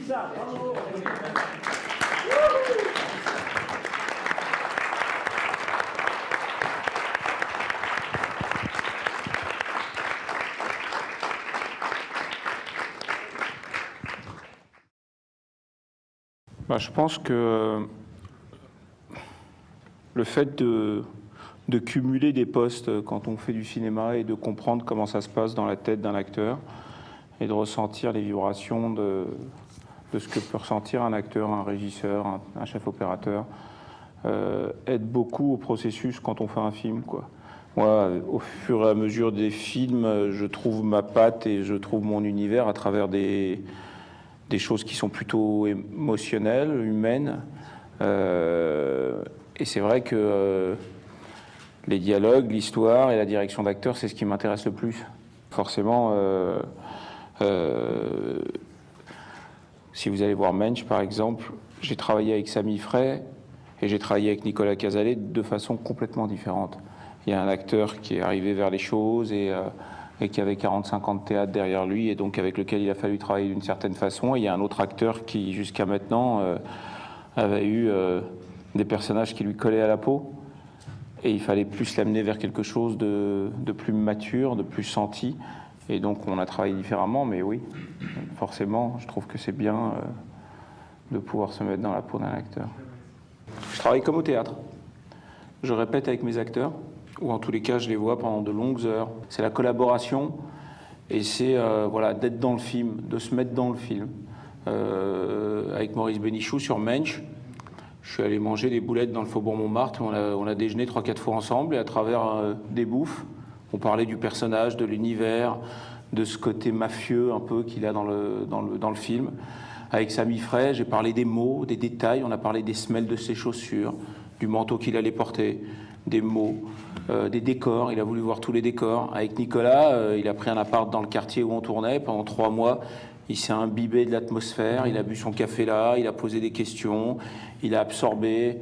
ça, bravo. Je pense que le fait de cumuler des postes quand on fait du cinéma et de comprendre comment ça se passe dans la tête d'un acteur et de ressentir les vibrations de ce que peut ressentir un acteur, un régisseur, un chef opérateur, aide beaucoup au processus quand on fait un film, quoi. Moi, au fur et à mesure des films, je trouve ma patte et je trouve mon univers à travers des choses qui sont plutôt émotionnelles, humaines. Et c'est vrai que les dialogues, l'histoire et la direction d'acteur, c'est ce qui m'intéresse le plus. Forcément, si vous allez voir Mensch, par exemple, j'ai travaillé avec Sami Frey et j'ai travaillé avec Nicolas Cazalet de façon complètement différente. Il y a un acteur qui est arrivé vers les choses et qui avait 45 ans de théâtre derrière lui et donc avec lequel il a fallu travailler d'une certaine façon. Et il y a un autre acteur qui, jusqu'à maintenant, avait eu des personnages qui lui collaient à la peau. Et il fallait plus l'amener vers quelque chose de plus mature, de plus senti. Et donc on a travaillé différemment, mais oui, forcément, je trouve que c'est bien de pouvoir se mettre dans la peau d'un acteur. Je travaille comme au théâtre. Je répète avec mes acteurs, ou en tous les cas, je les vois pendant de longues heures. C'est la collaboration, et c'est voilà, d'être dans le film, de se mettre dans le film. Avec Maurice Bénichou sur Mensch, je suis allé manger des boulettes dans le Faubourg Montmartre, on a déjeuné 3-4 fois ensemble, et à travers des bouffes, on parlait du personnage, de l'univers, de ce côté mafieux un peu qu'il a dans le film. Avec Sami Frey, j'ai parlé des mots, des détails, on a parlé des semelles de ses chaussures, du manteau qu'il allait porter, des mots, des décors, il a voulu voir tous les décors. Avec Nicolas, il a pris un appart dans le quartier où on tournait pendant 3 mois. Il s'est imbibé de l'atmosphère, il a bu son café là, il a posé des questions, il a absorbé.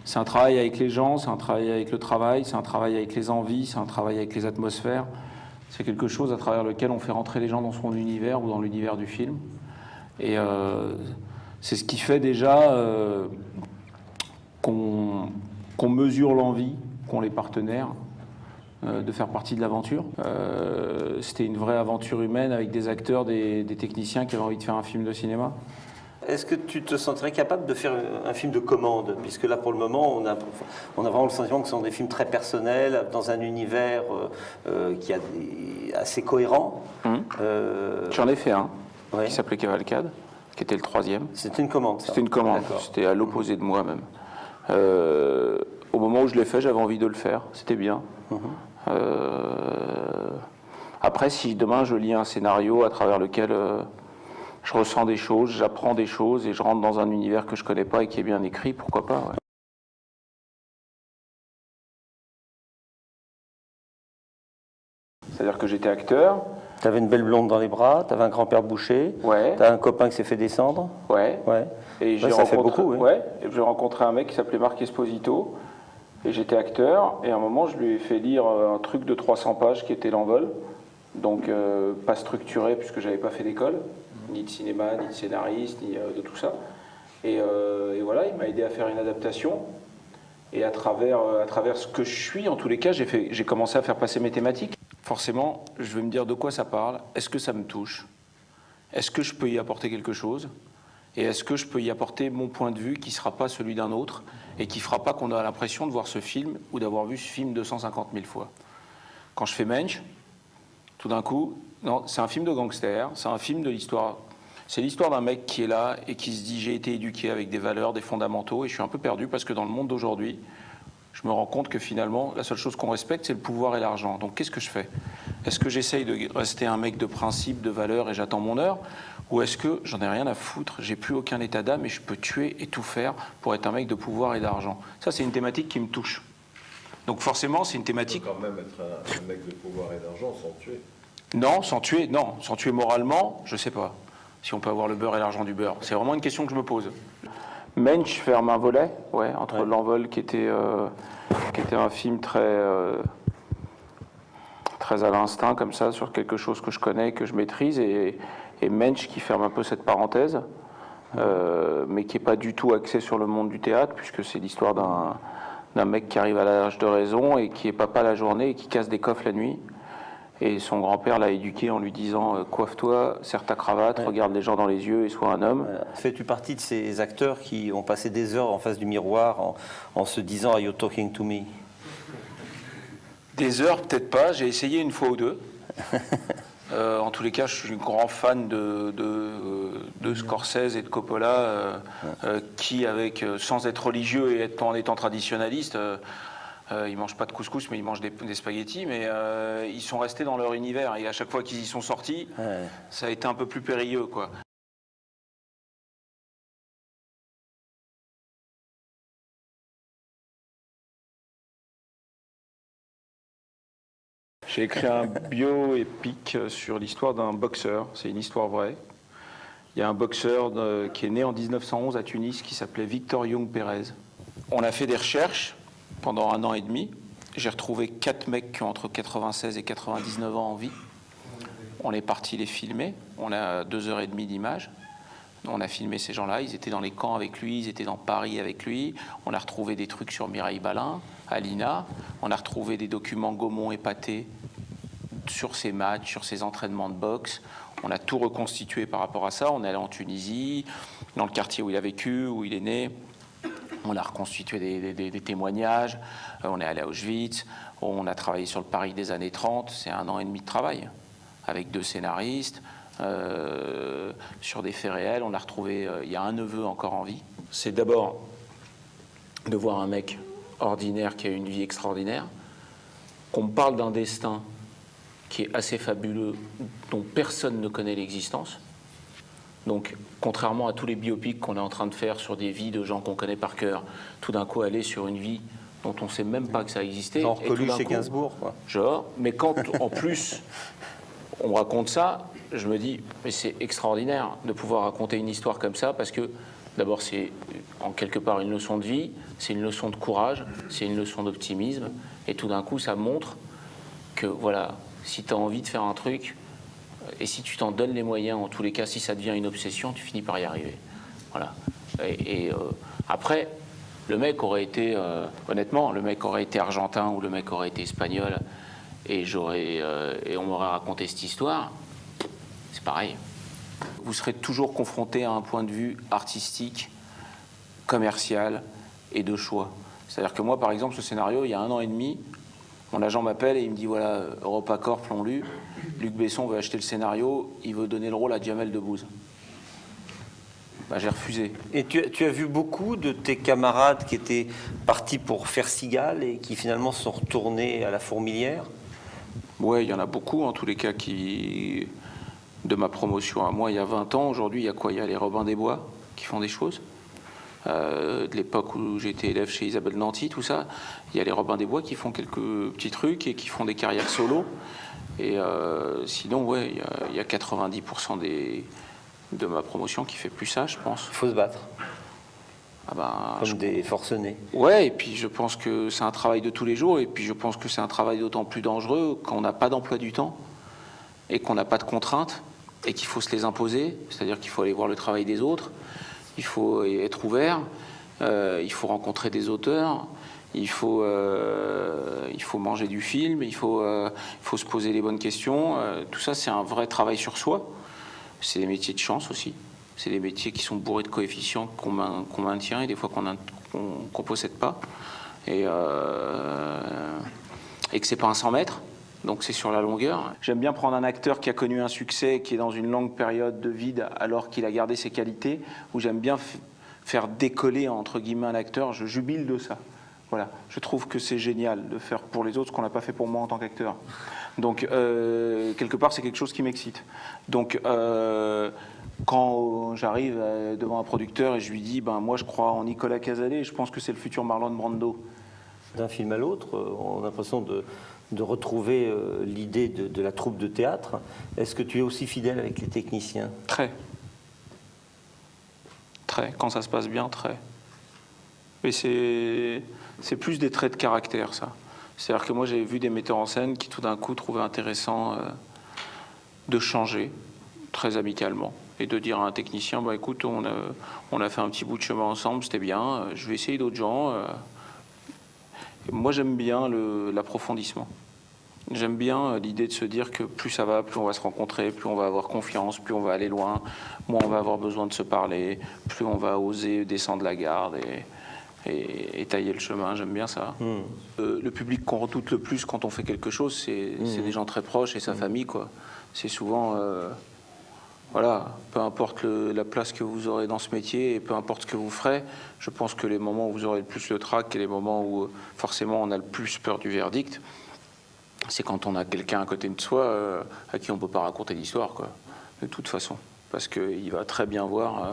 C'est un travail avec les gens, c'est un travail avec le travail, c'est un travail avec les envies, c'est un travail avec les atmosphères. C'est quelque chose à travers lequel on fait rentrer les gens dans son univers ou dans l'univers du film. Et c'est ce qui fait déjà qu'on mesure l'envie qu'ont les partenaires de faire partie de l'aventure. C'était une vraie aventure humaine avec des acteurs, des techniciens qui avaient envie de faire un film de cinéma. Est-ce que tu te sentirais capable de faire un film de commande? Puisque là, pour le moment, on a vraiment le sentiment que ce sont des films très personnels, dans un univers qui est assez cohérent. J'en ai fait un, ouais. Qui s'appelait Cavalcade, qui était le 3e. C'était une commande, ça? C'était une commande, c'était à l'opposé de moi même. Au moment où je l'ai fait, j'avais envie de le faire, c'était bien. Après, si demain je lis un scénario à travers lequel je ressens des choses, j'apprends des choses et je rentre dans un univers que je connais pas et qui est bien écrit, pourquoi pas, ouais. C'est-à-dire que j'étais acteur. T'avais une belle blonde dans les bras, t'avais un grand-père bouché, Ouais. T'as un copain qui s'est fait descendre. Ouais. Ouais. Et Ça fait beaucoup, oui. Ouais. Et j'ai rencontré un mec qui s'appelait Marc Esposito. Et j'étais acteur. Et à un moment, je lui ai fait lire un truc de 300 pages qui était L'Envol. Donc pas structuré puisque j'avais pas fait d'école, ni de cinéma, ni de scénariste, ni de tout ça. Et voilà, il m'a aidé à faire une adaptation. Et à travers ce que je suis, en tous les cas, j'ai commencé à faire passer mes thématiques. Forcément, je vais me dire de quoi ça parle. Est-ce que ça me touche? Est-ce que je peux y apporter quelque chose? Et est-ce que je peux y apporter mon point de vue qui ne sera pas celui d'un autre et qui ne fera pas qu'on a l'impression de voir ce film ou d'avoir vu ce film 250 000 fois? Quand je fais Mensch, tout d'un coup, non, c'est un film de gangster, c'est un film de l'histoire. C'est l'histoire d'un mec qui est là et qui se dit j'ai été éduqué avec des valeurs, des fondamentaux et je suis un peu perdu parce que dans le monde d'aujourd'hui, je me rends compte que finalement, la seule chose qu'on respecte, c'est le pouvoir et l'argent. Donc qu'est-ce que je fais? Est-ce que j'essaye de rester un mec de principe, de valeurs et j'attends mon heure? Ou est-ce que j'en ai rien à foutre, j'ai plus aucun état d'âme et je peux tuer et tout faire pour être un mec de pouvoir et d'argent? Ça, c'est une thématique qui me touche. Donc forcément, c'est une thématique... Tu peux quand même être un mec de pouvoir et d'argent sans tuer. Non, sans tuer moralement, je sais pas. Si on peut avoir le beurre et l'argent du beurre. C'est vraiment une question que je me pose. Mensch ferme un volet, ouais, entre L'Envol qui était un film très à l'instinct comme ça sur quelque chose que je connais, que je maîtrise, et et Mensch qui ferme un peu cette parenthèse, mais qui n'est pas du tout axé sur le monde du théâtre, puisque c'est l'histoire d'un mec qui arrive à l'âge de raison et qui est papa la journée et qui casse des coffres la nuit. Et son grand-père l'a éduqué en lui disant coiffe-toi, serre ta cravate, regarde les gens dans les yeux et sois un homme. Fais-tu partie de ces acteurs qui ont passé des heures en face du miroir en se disant « Are you talking to me » Des heures, peut-être pas. J'ai essayé une fois ou deux. En tous les cas, je suis grand fan de Scorsese et de Coppola, qui, sans être religieux et en étant traditionnaliste, ils mangent pas de couscous, mais ils mangent des spaghettis. Mais ils sont restés dans leur univers. Et à chaque fois qu'ils y sont sortis, ça a été un peu plus périlleux, quoi. J'ai écrit un bioépique sur l'histoire d'un boxeur, c'est une histoire vraie. Il y a un boxeur qui est né en 1911 à Tunis qui s'appelait Victor Young Pérez. On a fait des recherches pendant 1 an et demi. J'ai retrouvé 4 mecs qui ont entre 96 et 99 ans en vie. On est parti les filmer, on a 2h30 d'images. On a filmé ces gens-là, ils étaient dans les camps avec lui, ils étaient dans Paris avec lui. On a retrouvé des trucs sur Mireille Balin, Alina. On a retrouvé des documents Gaumont et Pathé sur ses matchs, sur ses entraînements de boxe. On a tout reconstitué par rapport à ça. On est allé en Tunisie, dans le quartier où il a vécu, où il est né. On a reconstitué des témoignages. On est allé à Auschwitz. On a travaillé sur le Paris des années 30. C'est 1 an et demi de travail, avec 2 scénaristes. Sur des faits réels, on a retrouvé, il y a un neveu encore en vie. C'est d'abord de voir un mec ordinaire qui a une vie extraordinaire, qu'on me parle d'un destin qui est assez fabuleux, dont personne ne connaît l'existence. Donc, contrairement à tous les biopics qu'on est en train de faire sur des vies de gens qu'on connaît par cœur, tout d'un coup aller sur une vie dont on ne sait même pas que ça existait. Genre Coluche chez Gainsbourg, quoi. Genre, mais quand en plus on me raconte ça, je me dis, mais c'est extraordinaire de pouvoir raconter une histoire comme ça, parce que d'abord c'est en quelque part une leçon de vie, c'est une leçon de courage, c'est une leçon d'optimisme, et tout d'un coup ça montre que voilà, si tu as envie de faire un truc, et si tu t'en donnes les moyens, en tous les cas, si ça devient une obsession, tu finis par y arriver. Voilà. Après, le mec aurait été, honnêtement, le mec aurait été argentin ou le mec aurait été espagnol, et on m'aurait raconté cette histoire, c'est pareil. Vous serez toujours confronté à un point de vue artistique, commercial et de choix. C'est-à-dire que moi, par exemple, ce scénario, il y a 1 an et demi, mon agent m'appelle et il me dit, voilà, EuropaCorp l'ont lu, Luc Besson veut acheter le scénario, il veut donner le rôle à Jamel Debbouze. Bah, j'ai refusé. Et tu as vu beaucoup de tes camarades qui étaient partis pour faire Cigale et qui finalement sont retournés à la Fourmilière? Ouais, il y en a beaucoup, en tous les cas, de ma promotion à moi, il y a 20 ans. Aujourd'hui, il y a quoi? Il y a les Robin des Bois qui font des choses. De l'époque où j'étais élève chez Isabelle Nanty, tout ça. Il y a les Robin des Bois qui font quelques petits trucs et qui font des carrières solo. Et sinon, ouais, il y a 90% de ma promotion qui fait plus ça, je pense. Il faut se battre. Ah ben, comme des forcenés. Ouais, et puis je pense que c'est un travail de tous les jours, et puis je pense que c'est un travail d'autant plus dangereux quand on n'a pas d'emploi du temps et qu'on n'a pas de contraintes et qu'il faut se les imposer, c'est-à-dire qu'il faut aller voir le travail des autres, il faut être ouvert, il faut rencontrer des auteurs, il faut manger du film, il faut se poser les bonnes questions. Tout ça, c'est un vrai travail sur soi. C'est des métiers de chance aussi. C'est des métiers qui sont bourrés de coefficients qu'on maintient et des fois qu'on possède pas. Et que c'est pas un 100 mètres. Donc c'est sur la longueur. J'aime bien prendre un acteur qui a connu un succès, qui est dans une longue période de vide alors qu'il a gardé ses qualités, où j'aime bien faire décoller entre guillemets un acteur. Je jubile de ça. Voilà. Je trouve que c'est génial de faire pour les autres ce qu'on n'a pas fait pour moi en tant qu'acteur. Donc quelque part c'est quelque chose qui m'excite. Donc quand j'arrive devant un producteur et je lui dis moi je crois en Nicolas Cazalet, je pense que c'est le futur Marlon Brando. D'un film à l'autre, on a l'impression de retrouver l'idée de la troupe de théâtre. Est-ce que tu es aussi fidèle avec les techniciens? Très. Quand ça se passe bien, très. Mais c'est plus des traits de caractère, ça. C'est-à-dire que moi, j'ai vu des metteurs en scène qui, tout d'un coup, trouvaient intéressant de changer, très amicalement. Et de dire à un technicien, bah, écoute, on a fait un petit bout de chemin ensemble, c'était bien, je vais essayer d'autres gens. Moi, j'aime bien l'approfondissement. J'aime bien l'idée de se dire que plus ça va, plus on va se rencontrer, plus on va avoir confiance, plus on va aller loin, moins on va avoir besoin de se parler, plus on va oser descendre la garde et tailler le chemin. J'aime bien ça. Le public qu'on redoute le plus quand on fait quelque chose, c'est des gens très proches et sa famille, quoi. C'est souvent... voilà, peu importe la place que vous aurez dans ce métier et peu importe ce que vous ferez, je pense que les moments où vous aurez le plus le trac et les moments où forcément on a le plus peur du verdict, c'est quand on a quelqu'un à côté de soi à qui on ne peut pas raconter l'histoire, quoi, de toute façon. Parce qu'il va très bien voir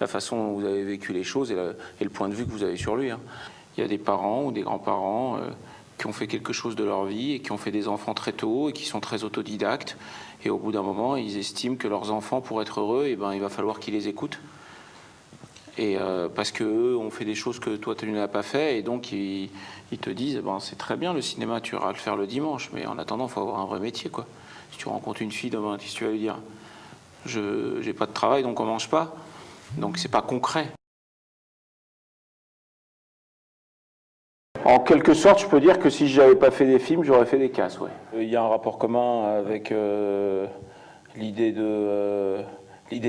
la façon dont vous avez vécu les choses et le point de vue que vous avez sur lui. Hein. Il y a des parents ou des grands-parents qui ont fait quelque chose de leur vie et qui ont fait des enfants très tôt et qui sont très autodidactes. Et au bout d'un moment, ils estiment que leurs enfants, pour être heureux, eh ben, il va falloir qu'ils les écoutent. Et parce qu'eux ont fait des choses que toi, tu n'as pas fait. Et donc, ils te disent, eh ben, c'est très bien le cinéma, tu iras le faire le dimanche. Mais en attendant, il faut avoir un vrai métier, quoi. Si tu rencontres une fille demain, qu'est-ce que tu vas lui dire? Je n'ai pas de travail, donc on ne mange pas. Donc, c'est pas concret. En quelque sorte, je peux dire que si je n'avais pas fait des films, j'aurais fait des casses, ouais. Il y a un rapport commun avec l'idée de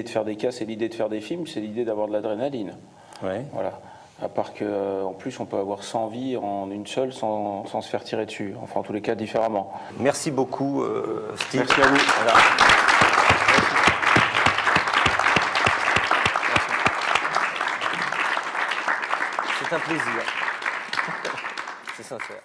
faire des casses et l'idée de faire des films, c'est l'idée d'avoir de l'adrénaline. Ouais. Voilà. À part qu'en plus, on peut avoir 100 vies en une seule sans se faire tirer dessus. Enfin, en tous les cas, différemment. Merci beaucoup, Steve. Merci à vous. Voilà. C'est un plaisir. C'est sincère.